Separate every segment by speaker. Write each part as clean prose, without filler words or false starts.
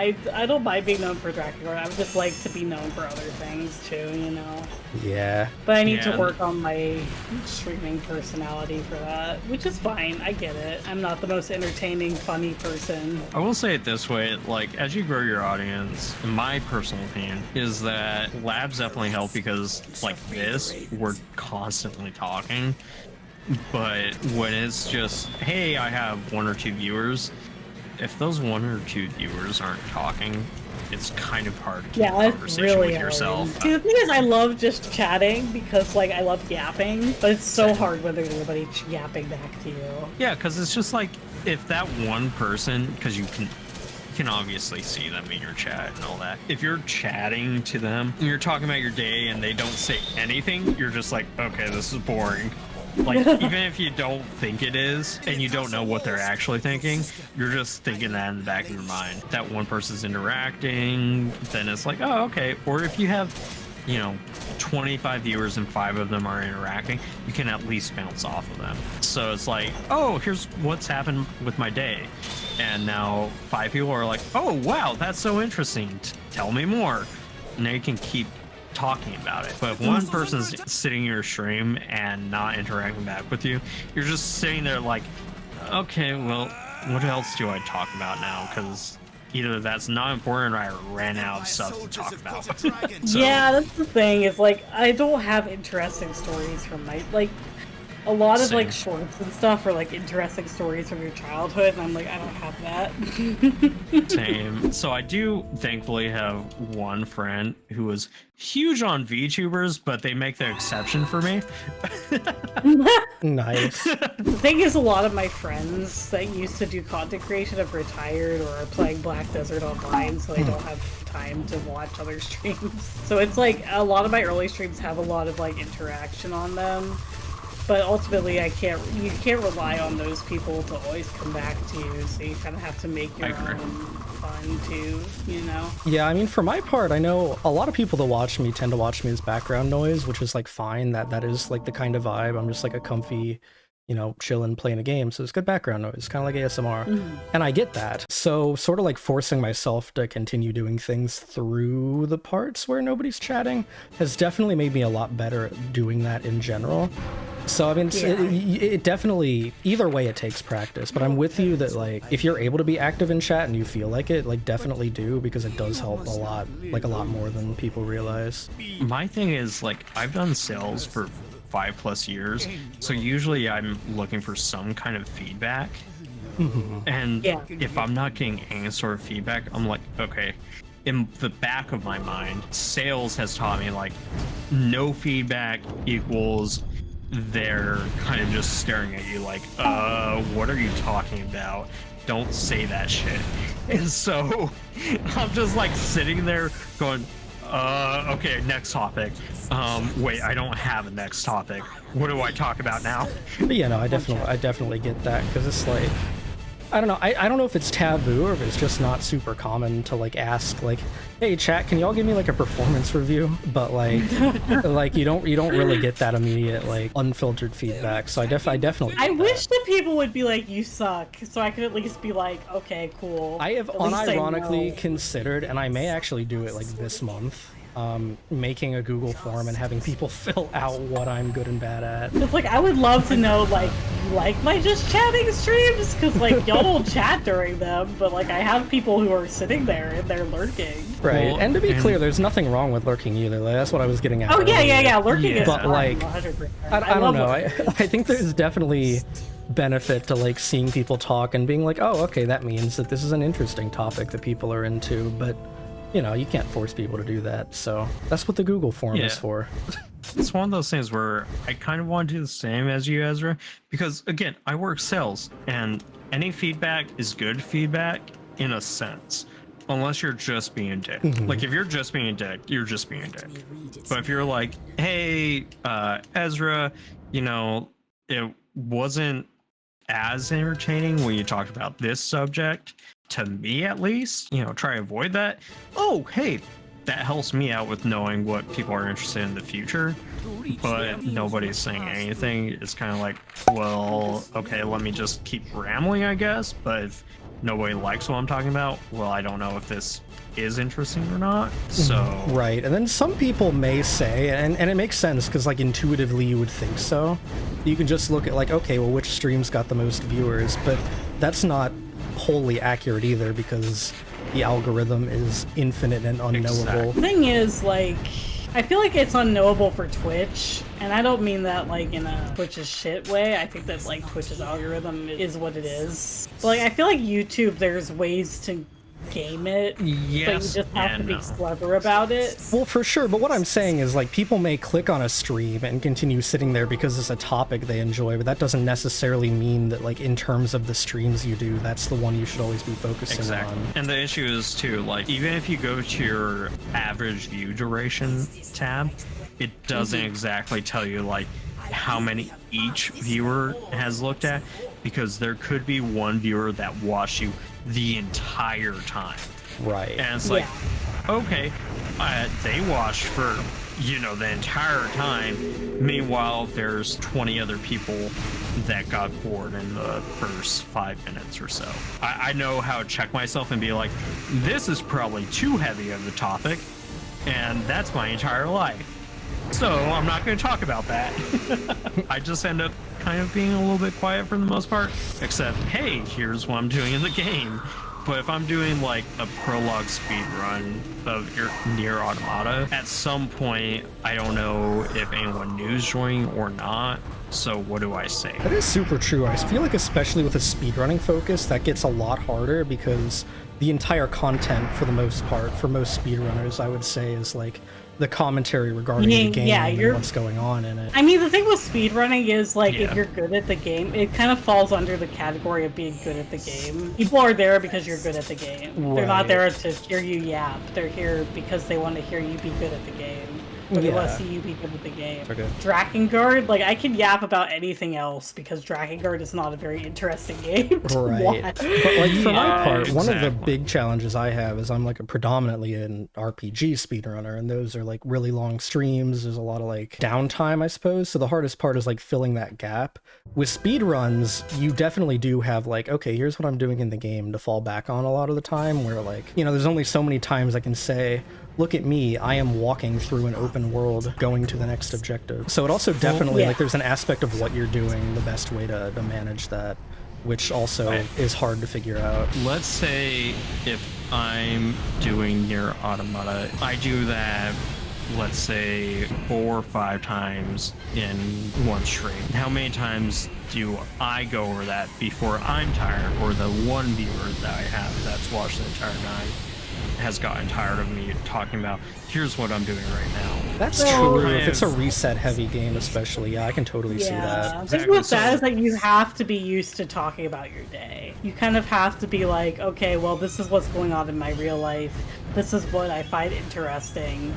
Speaker 1: I don't mind being known for Dracula. I would just like to be known for other things too, you know.
Speaker 2: Yeah.
Speaker 1: But I need to work on my streaming personality for that, which is fine. I get it. I'm not the most entertaining, funny person.
Speaker 3: I will say it this way, like, as you grow your audience, in my personal opinion, is that labs definitely help because, like this, we're constantly talking. But when it's just, hey, I have 1 or 2 viewers, if those 1 or 2 viewers aren't talking, it's kind of hard to keep a conversation
Speaker 1: really
Speaker 3: with yourself.
Speaker 1: See, the thing is, I love just chatting because, like, I love yapping, but it's so hard when there's nobody yapping back to you.
Speaker 3: Yeah, because it's just like, if that one person, because you can obviously see them in your chat and all that. If you're chatting to them and you're talking about your day and they don't say anything, you're just like, okay, this is boring. Like, even if you don't think it is and you don't know what they're actually thinking, you're just thinking that in the back of your mind. That one person's interacting, then it's like, oh, okay. Or if you have, 25 viewers and 5 of them are interacting, you can at least bounce off of them. So it's like, oh, here's what's happened with my day. And now 5 people are like, oh, wow, that's so interesting. Tell me more. And now you can keep talking about it. But if one person's sitting in your stream and not interacting back with you, you're just sitting there like, okay, well, what else do I talk about now? Because either that's not important or I ran out of stuff to talk about. So,
Speaker 1: yeah, that's the thing. Is like, I don't have interesting stories from my, like, a lot of like shorts and stuff are like interesting stories from your childhood, and I'm like, I don't have that.
Speaker 3: Same. So I do thankfully have one friend who was huge on VTubers, but they make the exception for me.
Speaker 2: Nice.
Speaker 1: The thing is, a lot of my friends that used to do content creation have retired or are playing Black Desert Online, so they don't have time to watch other streams. So it's like a lot of my early streams have a lot of like interaction on them. But ultimately, you can't rely on those people to always come back to you, so you kind of have to make your own fun too, you know?
Speaker 2: Yeah, I mean, for my part, I know a lot of people that watch me tend to watch me as background noise, which is like fine. That is like the kind of vibe. I'm just like a comfy, chilling, playing a game, so it's good background noise, kind of like ASMR. And I get that. So sort of like forcing myself to continue doing things through the parts where nobody's chatting has definitely made me a lot better at doing that in general. So, I mean, it definitely, either way, it takes practice, but I'm with you that, like, if you're able to be active in chat and you feel like it, like, definitely do, because it does help a lot, like, a lot more than people realize.
Speaker 3: My thing is, like, I've done sales for 5+ years, so usually I'm looking for some kind of feedback, and if I'm not getting any sort of feedback, I'm like, okay. In the back of my mind, sales has taught me, like, no feedback equals they're kind of just staring at you like, what are you talking about? Don't say that shit. And so I'm just like sitting there going, okay, next topic. Wait, I don't have a next topic. What do I talk about now?
Speaker 2: But yeah, no, I definitely get that, because it's like, I don't know. I don't know if it's taboo or if it's just not super common to like ask like, hey chat, can y'all give me like a performance review? But like, like you don't really get that immediate like unfiltered feedback. So I definitely.
Speaker 1: I wish that people would be like, you suck, so I could at least be like, okay, cool.
Speaker 2: I have unironically considered, and I may actually do it like this month, making a Google form and having people fill out what I'm good and bad at.
Speaker 1: It's like, I would love to know, like, you like my just chatting streams? Because, like, y'all don't chat during them, but, like, I have people who are sitting there and they're lurking.
Speaker 2: Right, well, and to be clear, there's nothing wrong with lurking either. Like, that's what I was getting at.
Speaker 1: Oh, yeah, lurking is
Speaker 2: but,
Speaker 1: fine,
Speaker 2: like,
Speaker 1: 100%.
Speaker 2: I don't know. I think there's definitely benefit to, like, seeing people talk and being like, oh, okay, that means that this is an interesting topic that people are into, but you can't force people to do that, so that's what the Google form is for.
Speaker 3: It's one of those things where I kind of want to do the same as you, Ezra, because again, I work sales, and any feedback is good feedback in a sense, unless you're just being a dick. Like, if you're just being a dick, you're just being a dick. But if you're like, hey, Ezra, it wasn't as entertaining when you talked about this subject, to me at least, try to avoid that. Oh, hey, that helps me out with knowing what people are interested in the future. But nobody's saying anything. It's kind of like, well, okay, let me just keep rambling, I guess. But if nobody likes what I'm talking about, well, I don't know if this is interesting or not. So
Speaker 2: Right, and then some people may say, and it makes sense because like intuitively you would think so. You can just look at like, okay, well, which streams got the most viewers, but that's not wholly accurate either because the algorithm is infinite and unknowable.
Speaker 3: Exactly.
Speaker 1: The thing is, like, I feel like it's unknowable for Twitch, and I don't mean that like in a Twitch's shit way. I think that like Twitch's algorithm is what it is. But like, I feel like YouTube, there's ways to game it,
Speaker 3: yes,
Speaker 1: but you just have to
Speaker 3: and
Speaker 1: be
Speaker 3: no.
Speaker 1: clever about it.
Speaker 2: Well, for sure, but what I'm saying is like people may click on a stream and continue sitting there because it's a topic they enjoy, but that doesn't necessarily mean that like in terms of the streams you do, that's the one you should always be focusing
Speaker 3: Exactly.
Speaker 2: on.
Speaker 3: And the issue is too, like, even if you go to your average view duration tab, it doesn't exactly tell you like how many each viewer has looked at, because there could be one viewer that watched you the entire time.
Speaker 2: Right.
Speaker 3: And it's like, okay, they watched for, you know, the entire time. Meanwhile, there's 20 other people that got bored in the first 5 minutes or so. I know how to check myself and be like, this is probably too heavy of a topic, and that's my entire life. So I'm not going to talk about that. I just end up kind of being a little bit quiet for the most part, except, hey, here's what I'm doing in the game. But if I'm doing like a prologue speed run of Nier Automata, at some point, I don't know if anyone new is joining or not. So what do I say?
Speaker 2: That is super true. I feel like especially with a speedrunning focus, that gets a lot harder because the entire content, for the most part, for most speedrunners, I would say, is like the commentary regarding the game and what's going on in it.
Speaker 1: I mean, the thing with speedrunning is, like,
Speaker 3: Yeah.
Speaker 1: if you're good at the game, it kind of falls under the category of being good at the game. People are there because you're good at the game. They're not there to hear you yap. They're here because they want to hear you be good at the game. Or they want to see you be good at the game.
Speaker 2: Okay.
Speaker 1: Drakengard, like, I can yap about anything else because Drakengard is not a very interesting game to
Speaker 2: Right.
Speaker 1: watch.
Speaker 2: But like for my part, one of the
Speaker 3: exactly.
Speaker 2: big challenges I have is I'm like a predominantly an RPG speedrunner, and those are like really long streams. There's a lot of like downtime, I suppose. So the hardest part is like filling that gap. With speedruns, you definitely do have like, okay, here's what I'm doing in the game to fall back on a lot of the time, where like, you know, there's only so many times I can say, look at me, I am walking through an open world going to the next objective. So it also definitely, like, there's an aspect of what you're doing, the best way to manage that, which also is hard to figure out.
Speaker 3: Let's say if I'm doing Nier Automata, I do that, let's say 4 or 5 times in one stream. How many times do I go over that before I'm tired, or the one viewer that I have that's watched the entire night has gotten tired of me talking about, here's what I'm doing right now?
Speaker 2: That's true. If it's a reset heavy game especially, yeah, I can totally see that.
Speaker 1: The thing with that is that you have to be used to talking about your day. You kind of have to be like, okay, well, this is what's going on in my real life. This is what I find interesting.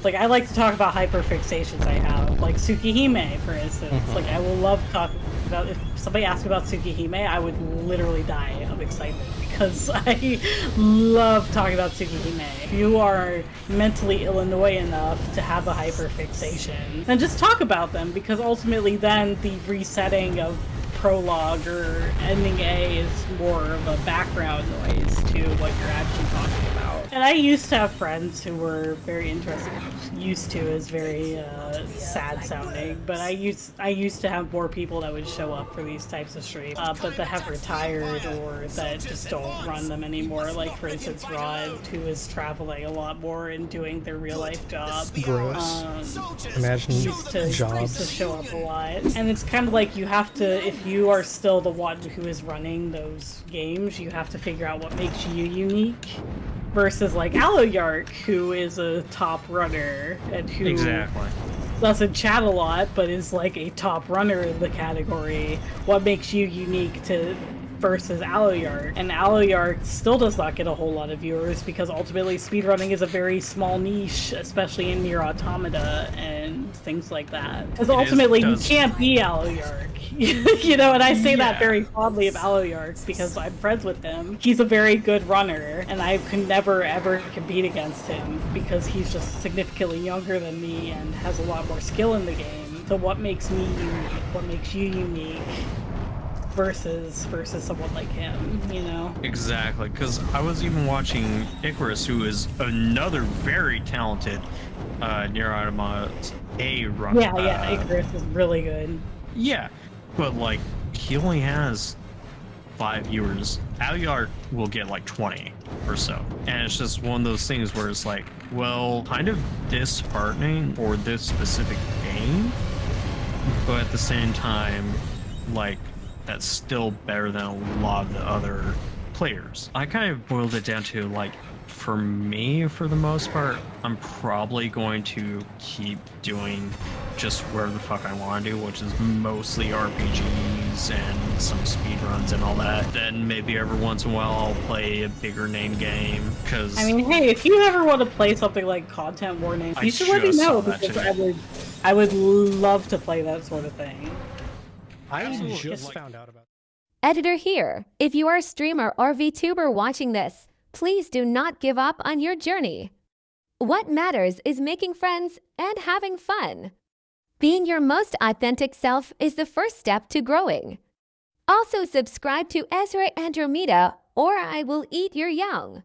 Speaker 1: Like, I like to talk about hyperfixations I have, like Tsukihime, for instance. Like, I will love talking about, if somebody asked me about Tsukihime, I would literally die of excitement because I love talking about Tsukihime. If you are mentally Illinois enough to have a hyperfixation, then just talk about them, because ultimately then the resetting of prologue or ending A is more of a background noise to what you're actually talking about. And I used to have friends who were very interested. Used to is very sad sounding, but I used to have more people that would show up for these types of streams, but that have retired or that just don't run them anymore. Like, for instance, Rod, who is traveling a lot more and doing their real life job.
Speaker 2: Gross. Imagine
Speaker 1: Used to
Speaker 2: jobs.
Speaker 1: show up a lot. And it's kind of like you have to, if you are still the one who is running those games, you have to figure out what makes you unique. Versus like Aloyark, who is a top runner and who doesn't chat a lot, but is like a top runner in the category. What makes you unique to versus Aloyark? And Aloyark still does not get a whole lot of viewers because ultimately speedrunning is a very small niche, especially in Nier Automata and things like that. Because ultimately you can't be Aloyark. You know, and I say that very fondly of Aloyark because I'm friends with him. He's a very good runner, and I could never ever compete against him because he's just significantly younger than me and has a lot more skill in the game. So what makes me unique? What makes you unique? versus someone like him, you know?
Speaker 3: Exactly, because I was even watching Icarus, who is another very talented Nier Automata A run.
Speaker 1: Yeah, Icarus is really good.
Speaker 3: Yeah, but like he only has 5 viewers. Alucard will get like 20 or so, and it's just one of those things where it's like, well, kind of disheartening for this specific game, but at the same time, like that's still better than a lot of the other players. I kind of boiled it down to like, for me, for the most part, I'm probably going to keep doing just wherever the fuck I want to do, which is mostly RPGs and some speedruns and all that. Then maybe every once in a while I'll play a bigger name game, because
Speaker 1: I mean, hey, if you ever want to play something like Content Warning, you should let me know, because I would love to play that sort of thing.
Speaker 2: I just found out about
Speaker 4: Editor here. If you are a streamer or VTuber watching this, please do not give up on your journey. What matters is making friends and having fun. Being your most authentic self is the first step to growing. Also subscribe to Ezra Andromyda or I will eat your young.